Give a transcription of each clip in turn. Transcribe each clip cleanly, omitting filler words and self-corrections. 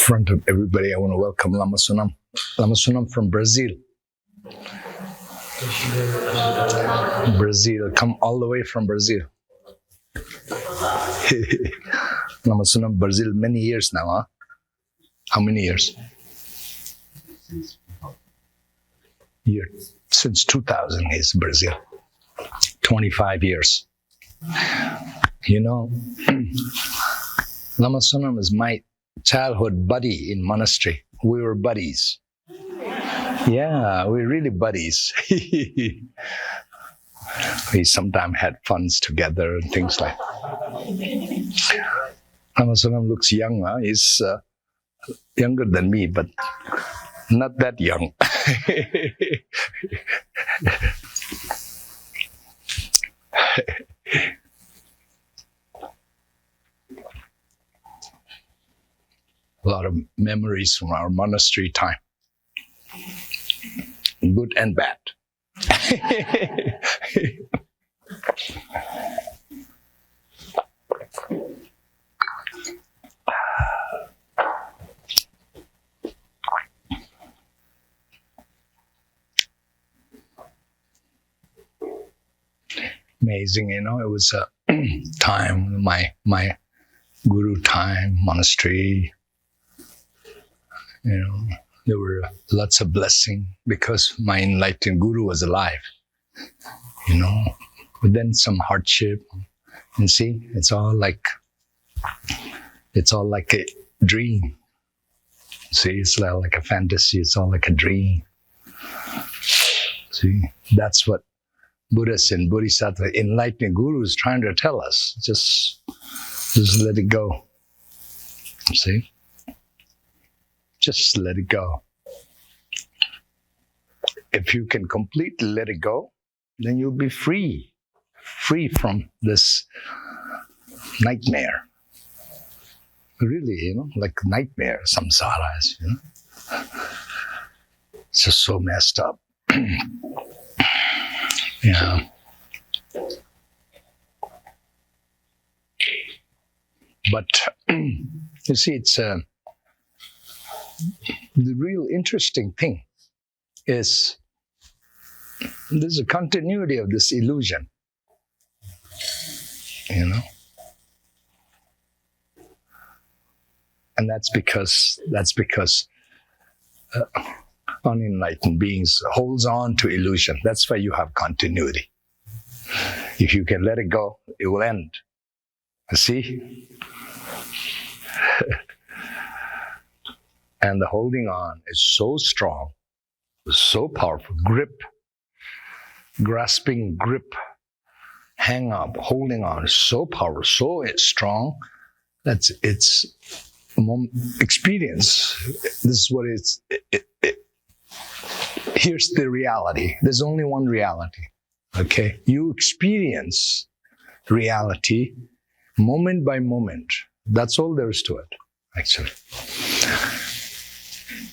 front of everybody, I want to welcome Lama Sunam. Lama Sunam from Brazil. Brazil, come all the way from Brazil. Lama Sunam, Brazil, many years now, huh? How many years? Since 2000 is Brazil. 25 years. You know, Lama Sunam is my childhood buddy in monastery. We were buddies. Yeah, we're really buddies. We sometimes had funs together and things like that. Lama Sunam looks young, huh? He's younger than me, but not that young. A lot of memories from our monastery time. Good and bad. Amazing, you know, it was a time, my guru time, monastery, you know, there were lots of blessing because my enlightened guru was alive, you know, but then some hardship, and see, it's all like a dream. See, it's like a fantasy, it's all like a dream. See, that's what Buddhists and Bodhisattva, enlightened gurus trying to tell us. Just let it go. See? Just let it go. If you can completely let it go, then you'll be free from this nightmare. Really, you know, like nightmare, samsara is, you know. It's just so messed up. Yeah. But you see, it's the real interesting thing is there's a continuity of this illusion, you know, and that's because unenlightened beings holds on to illusion. That's why you have continuity. If you can let it go, it will end. You see? And the holding on is so strong, so powerful. Grip, grasping grip, hang up, holding on is so powerful, so strong. That's its experience. This is what it's. Here's the reality. There's only one reality. Okay? You experience reality moment by moment. That's all there is to it, actually.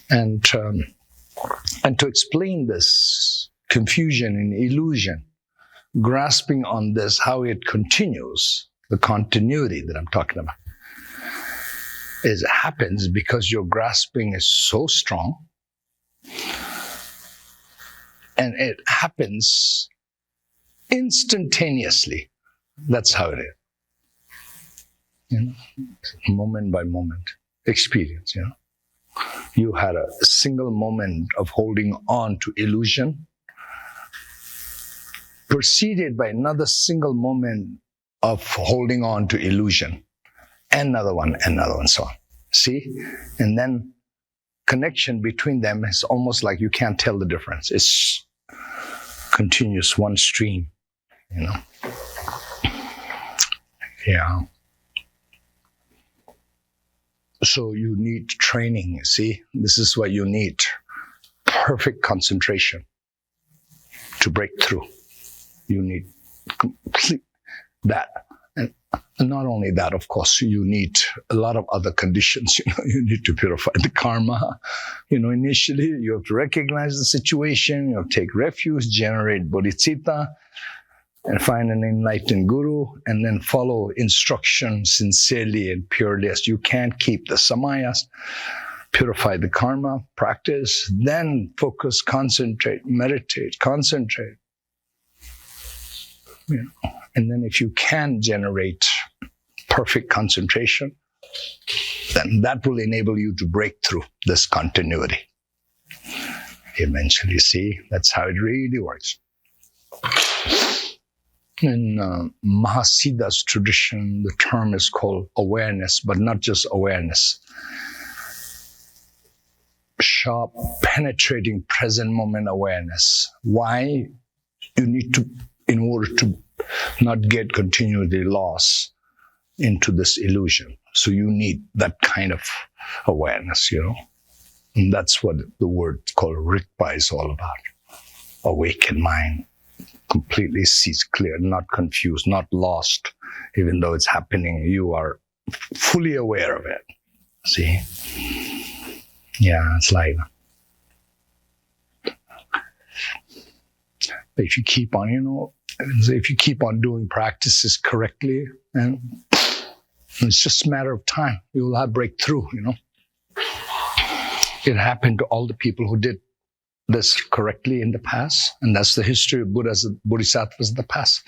And to explain this confusion and illusion, grasping on this, how it continues, the continuity that I'm talking about, happens because your grasping is so strong, and it happens instantaneously. That's how it is. You know, moment by moment experience, you know. You had a single moment of holding on to illusion, preceded by another single moment of holding on to illusion, another one, so on. See? And then connection between them is almost like you can't tell the difference. It's continuous, one stream, you know. Yeah. So you need training, you see? This is what you need. Perfect concentration to break through. You need complete that. And not only that, of course, you need a lot of other conditions. You know, you need to purify the karma. You know, initially, you have to recognize the situation, you have to take refuge, generate bodhicitta, and find an enlightened guru, and then follow instructions sincerely and purely as you can't keep the samayas, purify the karma, practice, then focus, concentrate, meditate, concentrate. And then if you can generate perfect concentration, then that will enable you to break through this continuity. Eventually, see, that's how it really works. In Mahasiddha's tradition, the term is called awareness, but not just awareness. Sharp, penetrating present moment awareness. Why? You need to, in order to not get continually lost into this illusion. So you need that kind of awareness, And that's what the word called Rigpa is all about. Awakened mind. Completely sees clear, not confused, not lost. Even though it's happening, you are fully aware of it. See? Yeah, it's like, if you keep on, if you keep on doing practices correctly, and it's just a matter of time, you will have breakthrough, It happened to all the people who did this correctly in the past, and that's the history of Buddhas and Bodhisattvas in the past.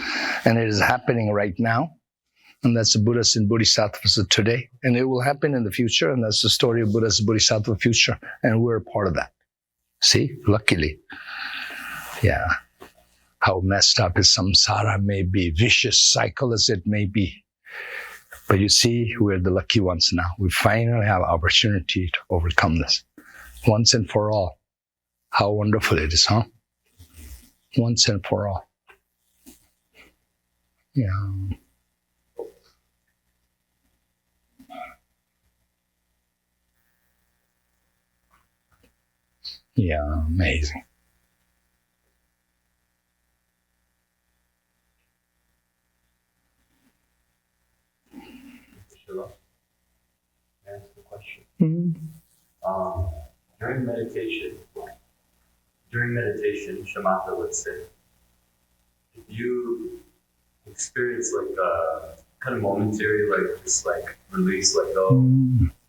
And it is happening right now, and that's the Buddhas and Bodhisattvas of today. And it will happen in the future, and that's the story of Buddhas and Bodhisattva future, and we're a part of that. See, luckily. Yeah. How messed up is samsara may be, vicious cycle as it may be. But you see, we're the lucky ones now. We finally have opportunity to overcome this once and for all. How wonderful it is, huh? Once and for all. Yeah. Yeah, amazing. Ask the question. Mm-hmm. During meditation, Shamatha would say, if you experience like a kind of momentary, like this, like release, like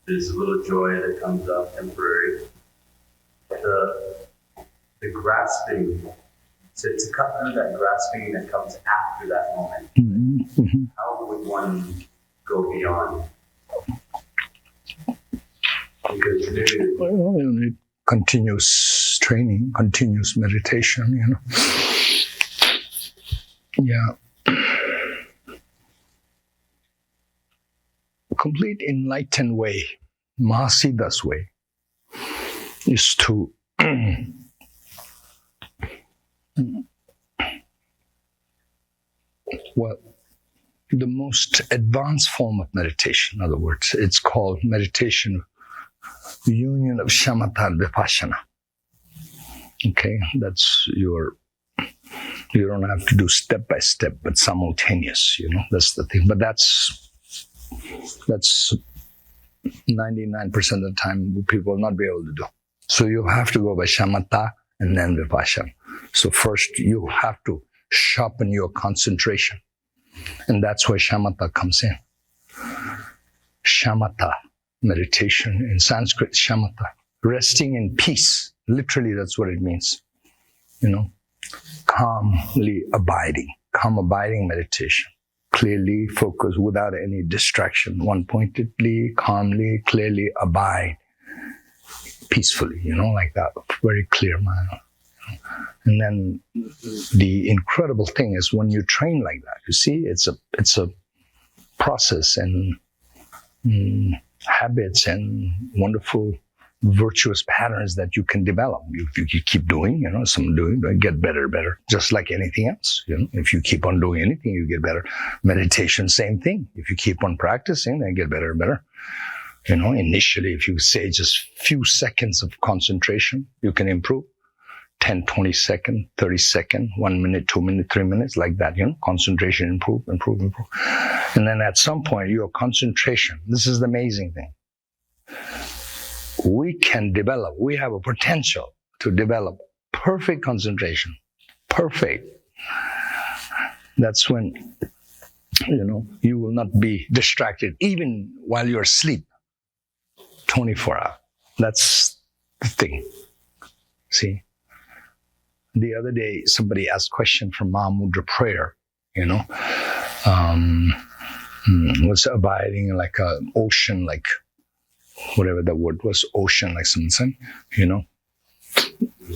there's a little joy that comes up, temporary. The grasping, to cut through that grasping that comes after that moment. Mm-hmm. How would one go beyond? Because you need continuous training, continuous meditation, Yeah. Complete enlightened way, Mahasiddha's way, is to the most advanced form of meditation, in other words, it's called meditation, union of Shamatha and Vipashyana. Okay, that's you don't have to do step by step, but simultaneous, that's the thing. But that's 99% of the time people will not be able to do. So you have to go by Shamatha and then Vipashyana. So first you have to sharpen your concentration. And that's where Shamatha comes in. Shamatha, meditation in Sanskrit, Shamatha, resting in peace. Literally, that's what it means. Calmly abiding, calm abiding meditation. Clearly focus without any distraction. One-pointedly, calmly, clearly abide. Peacefully, like that. Very clear mind. And then the incredible thing is when you train like that, you see, it's a process and habits and wonderful virtuous patterns that you can develop. If you keep doing, get better, just like anything else. If you keep on doing anything, you get better. Meditation, same thing. If you keep on practicing, then get better and better. Initially, if you say just few seconds of concentration, you can improve. 10, 20 seconds, 30 seconds, 1 minute, 2 minutes, 3 minutes, like that, concentration, improve. And then at some point, your concentration, this is the amazing thing. We have a potential to develop perfect concentration. Perfect. That's when, you will not be distracted, even while you're asleep, 24 hours. That's the thing. See? The other day, somebody asked a question from Mahamudra prayer, what's abiding like an ocean, like whatever the word was, ocean, like something,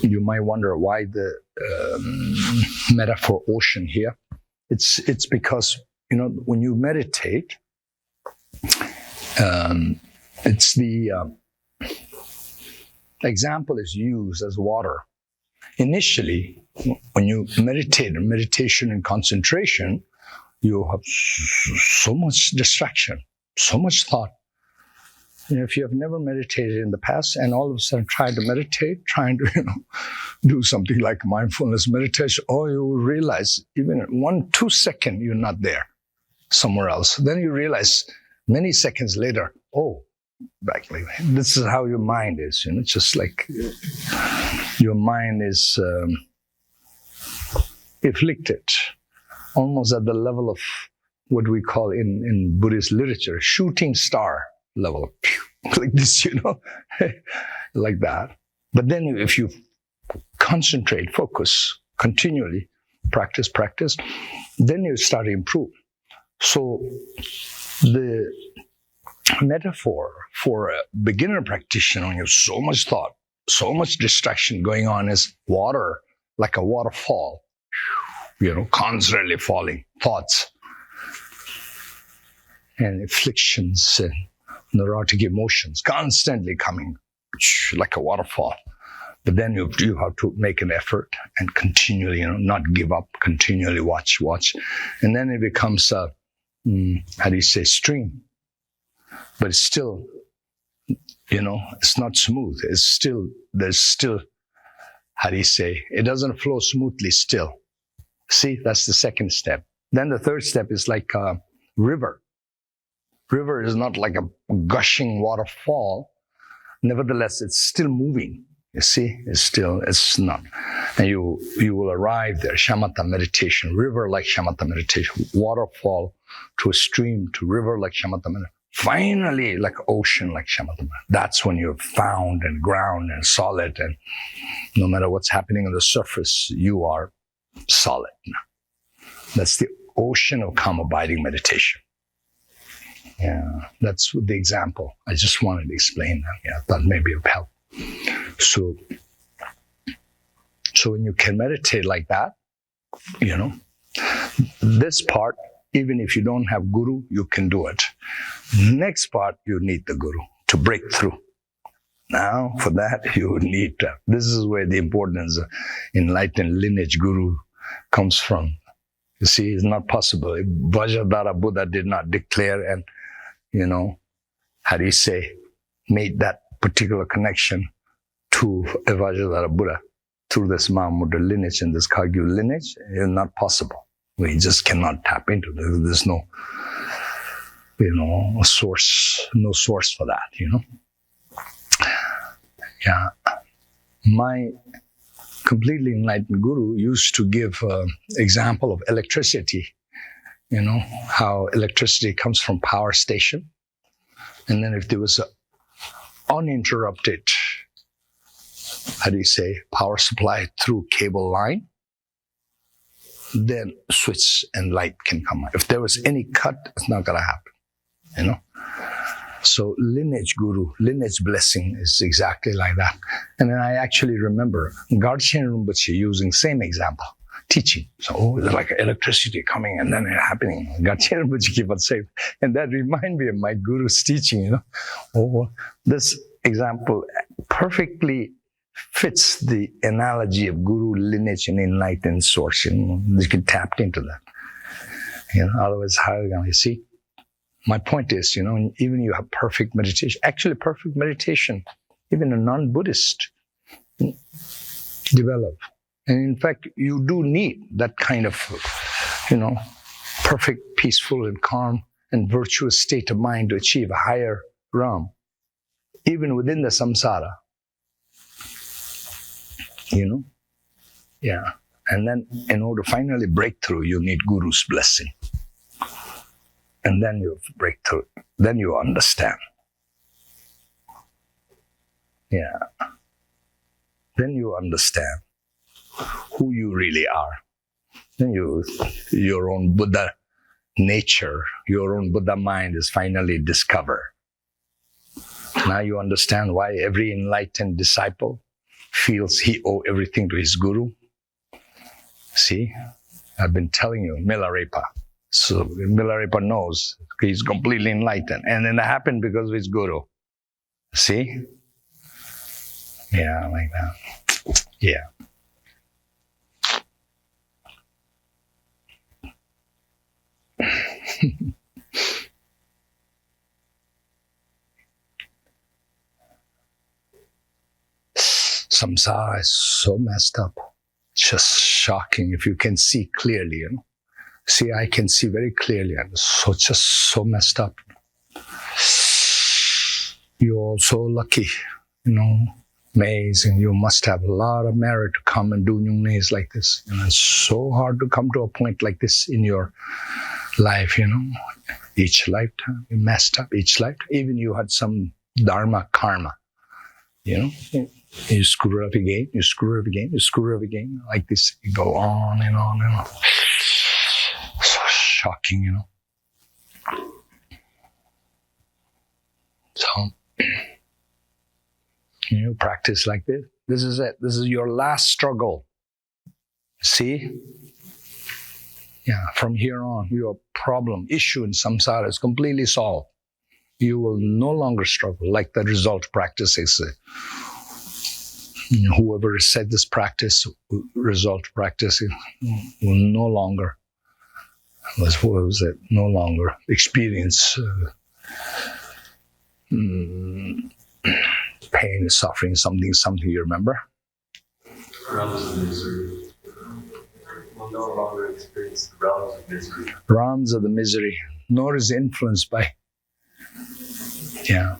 You might wonder why the metaphor ocean here. It's because, when you meditate, it's the example is used as water. Initially, when you meditate, meditation and concentration, you have so much distraction, so much thought. If you have never meditated in the past and all of a sudden trying to meditate, trying to do something like mindfulness meditation, you will realize even 1-2 seconds you're not there, somewhere else. Then you realize many seconds later, this is how your mind is. Just like your mind is afflicted, almost at the level of what we call in Buddhist literature, shooting star level, like this, like that. But then if you concentrate, focus, continually, practice, then you start to improve. So the metaphor for a beginner practitioner, when you have so much thought, so much distraction going on, is water, like a waterfall, constantly falling, thoughts and afflictions and neurotic emotions constantly coming, like a waterfall. But then you have to make an effort and continually, not give up, continually watch. And then it becomes a, stream. But it's still, it's not smooth. There's still, it doesn't flow smoothly still. See, that's the second step. Then the third step is like a river. River is not like a gushing waterfall. Nevertheless, it's still moving. You see, it's not. And you will arrive there. Shamatha meditation, river like shamatha meditation, waterfall to a stream to river like shamatha meditation. Finally, like ocean like shamatha. That's when you're found and ground and solid, and no matter what's happening on the surface, you are solid. That's the ocean of calm abiding meditation. Yeah, that's the example. I just wanted to explain that. Yeah, I thought maybe it would help. So when you can meditate like that, this part, even if you don't have guru, you can do it. Next part, you need the guru to break through. Now, for that, you need this is where the importance of enlightened lineage guru comes from. You see, it's not possible. If Vajrayana Buddha did not declare and, made that particular connection to a Vajrayana Buddha through this Mahamudra lineage and this Kagyu lineage, it's not possible. We just cannot tap into it. There's no, source for that, Yeah. My completely enlightened guru used to give example of electricity, how electricity comes from power station. And then if there was an uninterrupted, power supply through cable line, then switch and light can come on. If there was any cut, it's not going to happen, So lineage guru, lineage blessing is exactly like that. And then I actually remember Wangchen Rinpoche using same example, teaching. So it's like electricity coming and then it happening. Wangchen Rinpoche keep on saying, and that reminds me of my guru's teaching, This example perfectly fits the analogy of guru, lineage, and enlightened source. You can tap into that. Otherwise, how are you going to see? My point is, even you have perfect meditation, actually perfect meditation, even a non-Buddhist develop. And in fact, you do need that kind of, perfect, peaceful and calm and virtuous state of mind to achieve a higher realm, even within the samsara. Yeah. And then in order to finally break through, you need Guru's blessing. And then you break through. Then you understand. Yeah. Then you understand who you really are. Then your own Buddha nature, your own Buddha mind is finally discovered. Now you understand why every enlightened disciple feels he owes everything to his Guru. See, I've been telling you, Milarepa. So Milarepa knows he's completely enlightened. And then it happened because of his Guru. See? Yeah, like that. Yeah. Samsara is so messed up. Just shocking if you can see clearly, you know. See, I can see very clearly. And so just so messed up. You're all so lucky, you know. Amazing. You must have a lot of merit to come and do Nyungnes like this. You know, it's so hard to come to a point like this in your life, you know. Each lifetime, you messed up each lifetime. Even you had some dharma karma, you know. You screw it up again, you screw it up again, you screw it up again. Like this, you go on and on and on. So shocking, you know. So, you practice like this. This is it. This is your last struggle. See? Yeah, from here on, your problem, issue in samsara is completely solved. You will no longer struggle like the result practices. Whoever said this practice, result practice, will no longer, no longer experience pain, suffering, something, you remember? Realms of misery. Will no longer experience the realms of misery. Realms of the misery, nor is influenced by, yeah.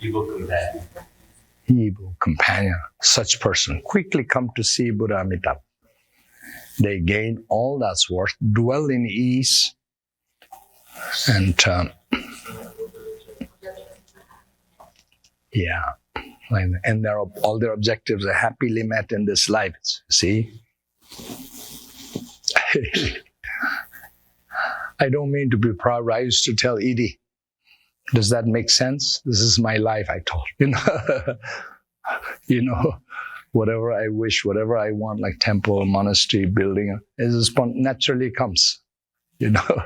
Evil companion. Evil companion. Such person quickly come to see Buddha Amitabha. They gain all that's worth, dwell in ease, and yeah, and all their objectives are happily met in this life. See, I don't mean to be proud. I used to tell Edie, does that make sense? This is my life, I told. You know, whatever I wish, whatever I want, like temple, monastery, building, it naturally comes. You know,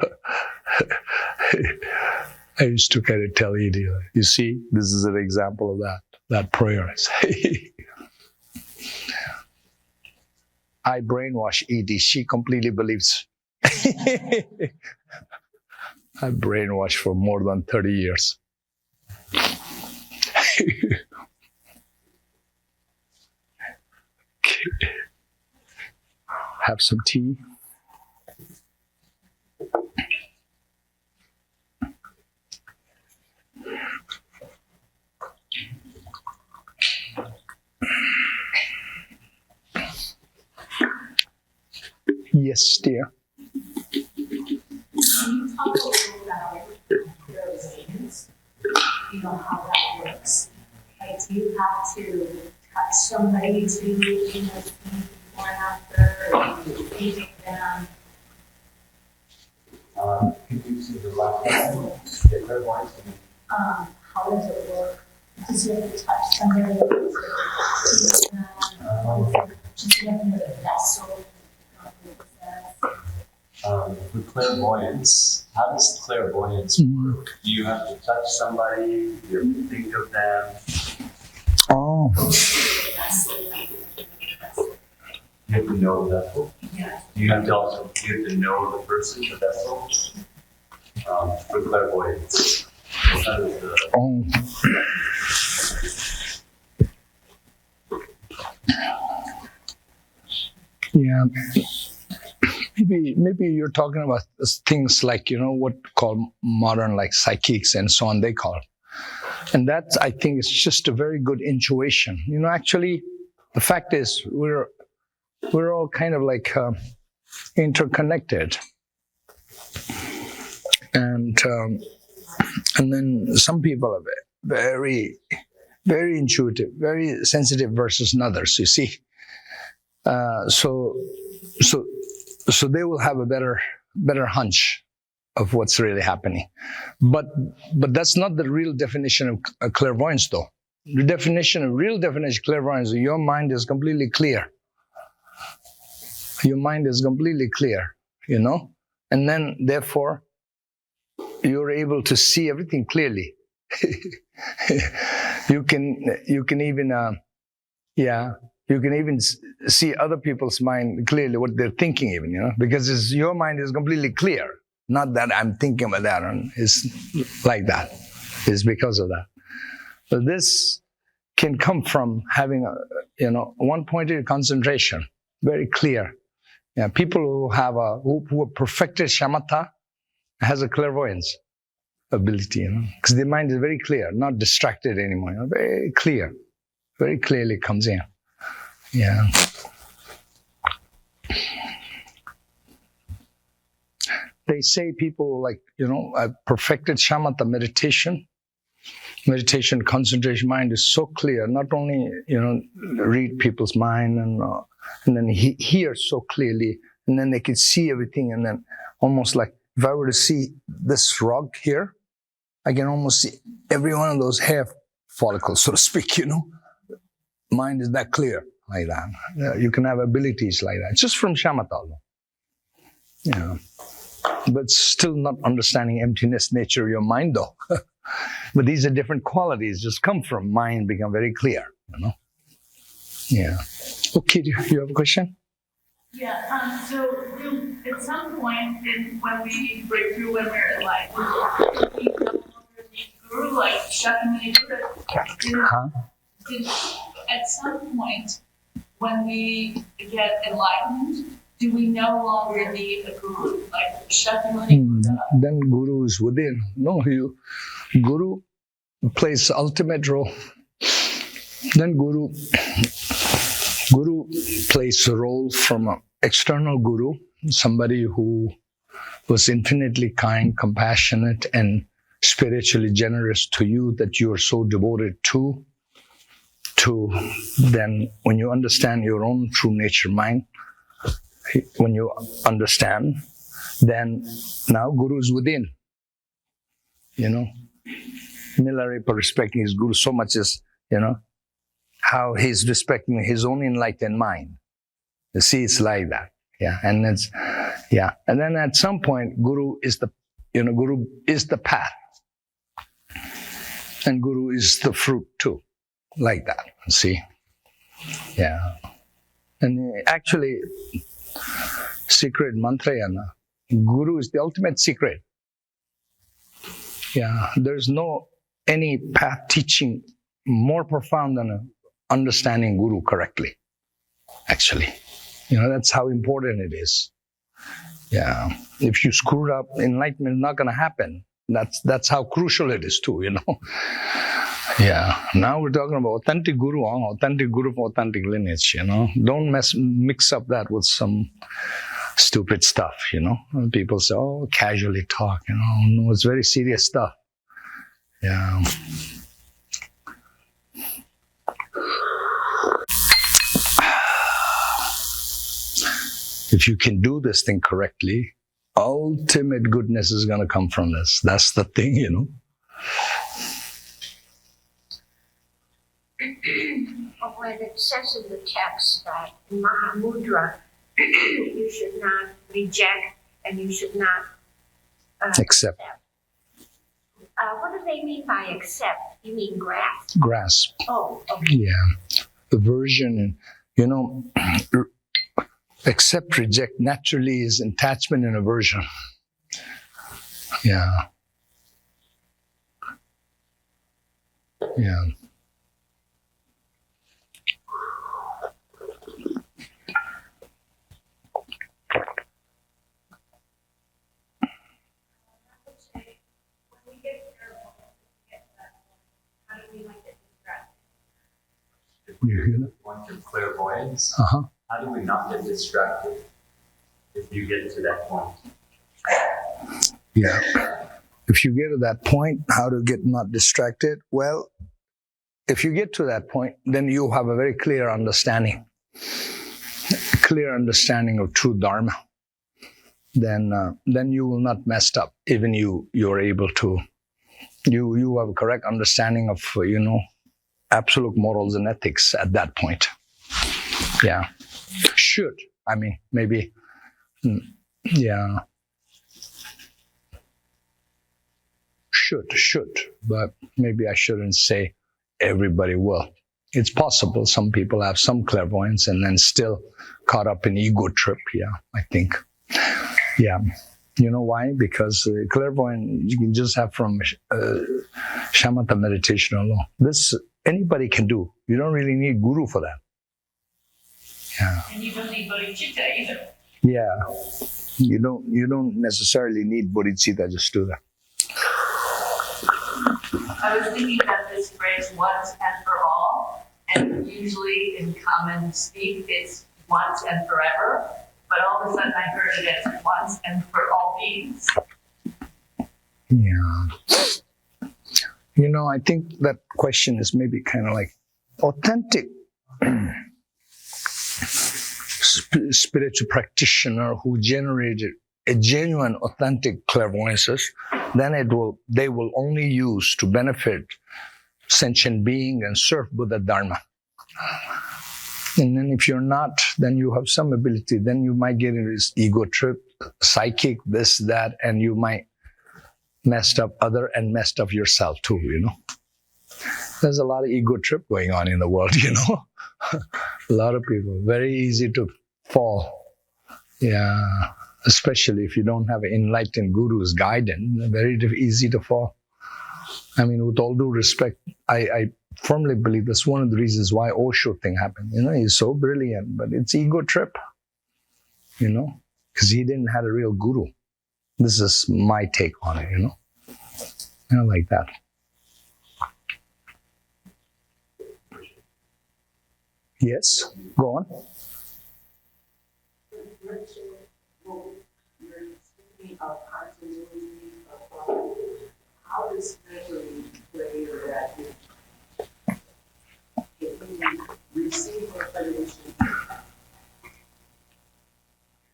I used to kind of tell Edie, you see, this is an example of that prayer. I brainwash Edie. She completely believes. I brainwashed for more than 30 years. Okay. Have some tea. Yes, dear. Can you talk a little about those things? You know how that works. Like, do you have to touch somebody to, see before and after, or feeding them? Could you see the last one? The clairvoyance? How does it work? Does you have to touch somebody to feed them? Just give them the vessel. For clairvoyance, how does clairvoyance work? Do you have to touch somebody? Do you have to think of them? Oh. You have to know the vessel? Yeah. You have to know the person, the vessel? For clairvoyance. That is the... Oh. Yeah. Maybe you're talking about things like, what called modern, like psychics and so on, they call it. And that, I think, is just a very good intuition. Actually, the fact is, we're all kind of like interconnected, and then some people are very, very intuitive, very sensitive versus others. You see, so they will have a better hunch of what's really happening. But that's not the real definition of clairvoyance, though. The real definition of clairvoyance is your mind is completely clear. Your mind is completely clear, and then therefore you're able to see everything clearly. You can even see other people's mind clearly, what they're thinking even, because your mind is completely clear. Not that I'm thinking about that, and it's like that. It's because of that. So this can come from having one-pointed concentration, very clear. Yeah, people who have who have perfected shamatha has a clairvoyance ability, because their mind is very clear, not distracted anymore. Very clear, very clearly comes in. Yeah. They say people perfected shamatha meditation, concentration, mind is so clear. Not only read people's mind and then hear so clearly, and then they can see everything, and then almost like if I were to see this rock here, I can almost see every one of those hair follicles, so to speak. Mind is that clear like that. You can have abilities like that just from shamatha. But still not understanding emptiness nature of your mind, though. But these are different qualities, just come from mind, become very clear, Yeah. Okay, do you have a question? Yeah, so at some point when we break through, when we're enlightened, we no longer need guru, like Shakyamuni Buddha. At some point when we get enlightened, do we no longer need a guru, like Shakyamuni Buddha? Then guru is within. No, guru plays the ultimate role. Then guru plays a role from an external guru, somebody who was infinitely kind, compassionate, and spiritually generous to you, that you are so devoted to then when you understand your own true nature mind, when you understand, then now guru is within. Milarepa respecting his guru so much as, how he's respecting his own enlightened mind. You see, it's like that. Yeah. And and then at some point, guru is the path. And guru is the fruit too. Like that. See? Yeah. And actually, secret mantrayana, guru is the ultimate secret. Yeah. There's no any path teaching more profound than understanding guru correctly. Actually. That's how important it is. Yeah. If you screwed up, enlightenment is not going to happen. That's how crucial it is too, Yeah. Now we're talking about authentic guru from authentic lineage, Don't mix up that with some stupid stuff, People say, oh, casually talk, No, it's very serious stuff. Yeah. If you can do this thing correctly, ultimate goodness is going to come from this. That's the thing, When it says in the text that in Mahamudra, you should not reject and you should not accept. What do they mean by accept? You mean grasp? Grasp. Oh, okay. Yeah. Aversion and, accept, reject naturally is attachment and aversion. Yeah. Yeah. You hear that? point of clairvoyance, Uh-huh. how do we not get distracted if you get to that point? Yeah. If you get to that point, how to get not distracted? Well, if you get to that point, then you have a very clear understanding of true Dharma. Then you will not mess up. Even you're able to. You have a correct understanding of absolute morals and ethics at that point. Yeah, should. I mean, maybe. Yeah. Should, but maybe I shouldn't say everybody will. It's possible some people have some clairvoyance and then still caught up in ego trip. Yeah, I think. Yeah. You know why? Because clairvoyance you can just have from shamatha meditation alone. This anybody can do. You don't really need guru for that. Yeah. And you don't need bodhicitta either. Yeah. You don't necessarily need bodhicitta, just do that. I was thinking about this phrase once and for all, and usually in common speak it's once and forever, but all of a sudden I heard it as once and for all beings. Yeah. I think that question is maybe kind of like authentic spiritual practitioner who generated a genuine, authentic clairvoyances, then they will only use to benefit sentient being and serve Buddha Dharma. And then if you're not, then you have some ability, then you might get into this ego trip, psychic, this, that, and you might messed up messed up yourself too, There's a lot of ego trip going on in the world, A lot of people, very easy to fall. Yeah. Especially if you don't have an enlightened guru's guidance, very easy to fall. I mean, with all due respect, I firmly believe that's one of the reasons why Osho thing happened. He's so brilliant, but it's ego trip, because he didn't have a real guru. This is my take on it, I like that. Yes, go on. Of continuity of thought. How does memory play that if we receive information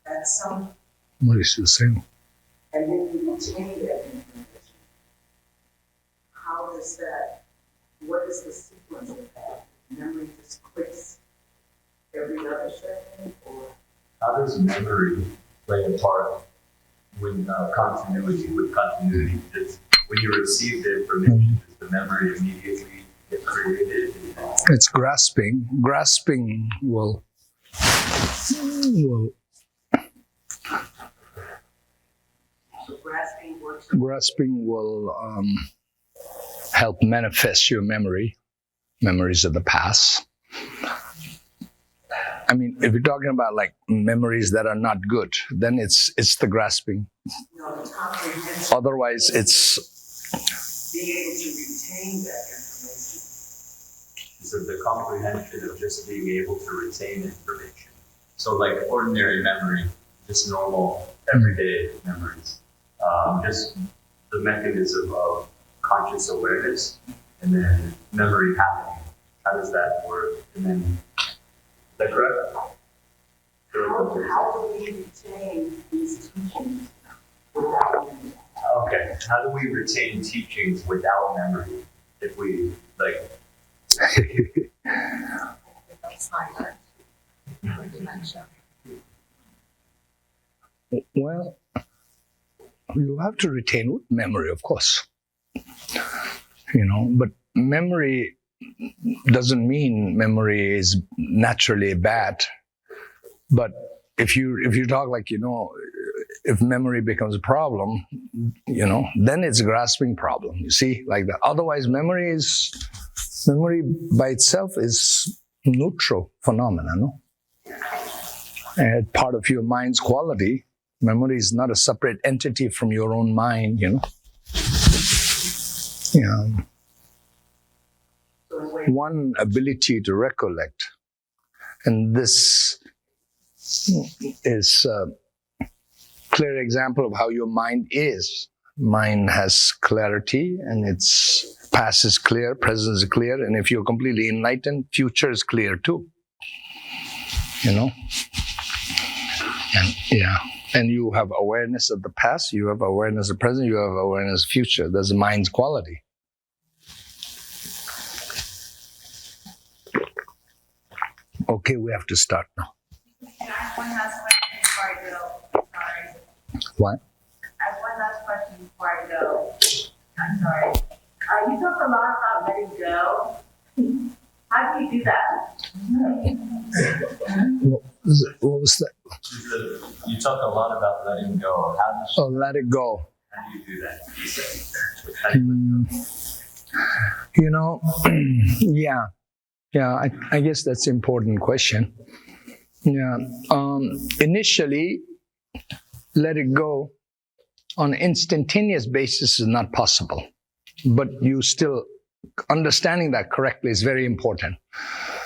at some What is he saying? and then we retain that information? How does that, what is the sequence of that? Memory just clicks every other second, or How does memory play a part with continuity? Just when you receive the information, does the memory immediately get created? It's grasping. Grasping will so grasping works. help manifest your memories of the past. I mean, if you're talking about like memories that are not good, then it's the grasping. The comprehension. Otherwise, it's Being able to retain that information. So the comprehension of just being able to retain information. So like ordinary memory, just normal, everyday memories. Just the mechanism of conscious awareness and then memory happening. How does that work? And then, is that correct? How do we retain these teachings without memory? Okay, how do we retain teachings without memory? If we, like, well, you have to retain memory, of course. But memory doesn't mean memory is naturally bad. But if you talk like, if memory becomes a problem, then it's a grasping problem. You see, like that. Otherwise, memory by itself is neutral phenomena, no? And part of your mind's quality. Memory is not a separate entity from your own mind, One ability to recollect And this is a clear example of how your mind is. Mind has clarity, and its past is clear, present is clear, and if you're completely enlightened, future is clear too. You know? And yeah. And you have awareness of the past, you have awareness of the present, you have awareness of the future. That's the mind's quality. Okay, we have to start now. Can I have one last question before I go? Sorry. What? I have one last question before I go. I'm sorry. You talk a lot about letting go. How do you do that? What was that? You talk a lot about letting go. How Let it go. do you do that? How do you let go? You know, yeah, I guess that's an important question. Yeah, initially, let it go on an instantaneous basis is not possible, but you still, understanding that correctly is very important.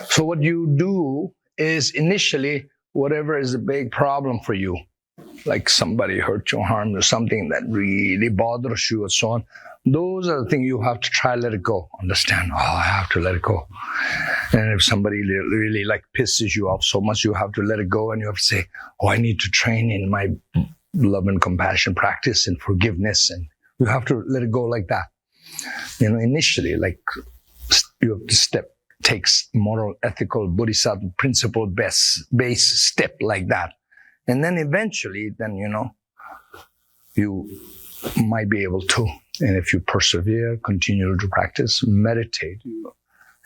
So what you do is initially, whatever is a big problem for you, like somebody hurt you, harmed you, something that really bothers you and so on, those are the things you have to try to let it go. Understand, I have to let it go. And if somebody really like pisses you off so much, you have to let it go, and you have to say, I need to train in my love and compassion practice and forgiveness, and you have to let it go like that. You know, initially, like you have to takes moral, ethical, bodhisattva principle base step like that. And then eventually, then, you know, you might be able to. And if you persevere, continue to practice, meditate,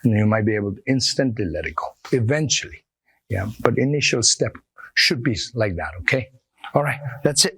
and you might be able to instantly let it go. Eventually. Yeah. But initial step should be like that, okay? All right. That's it.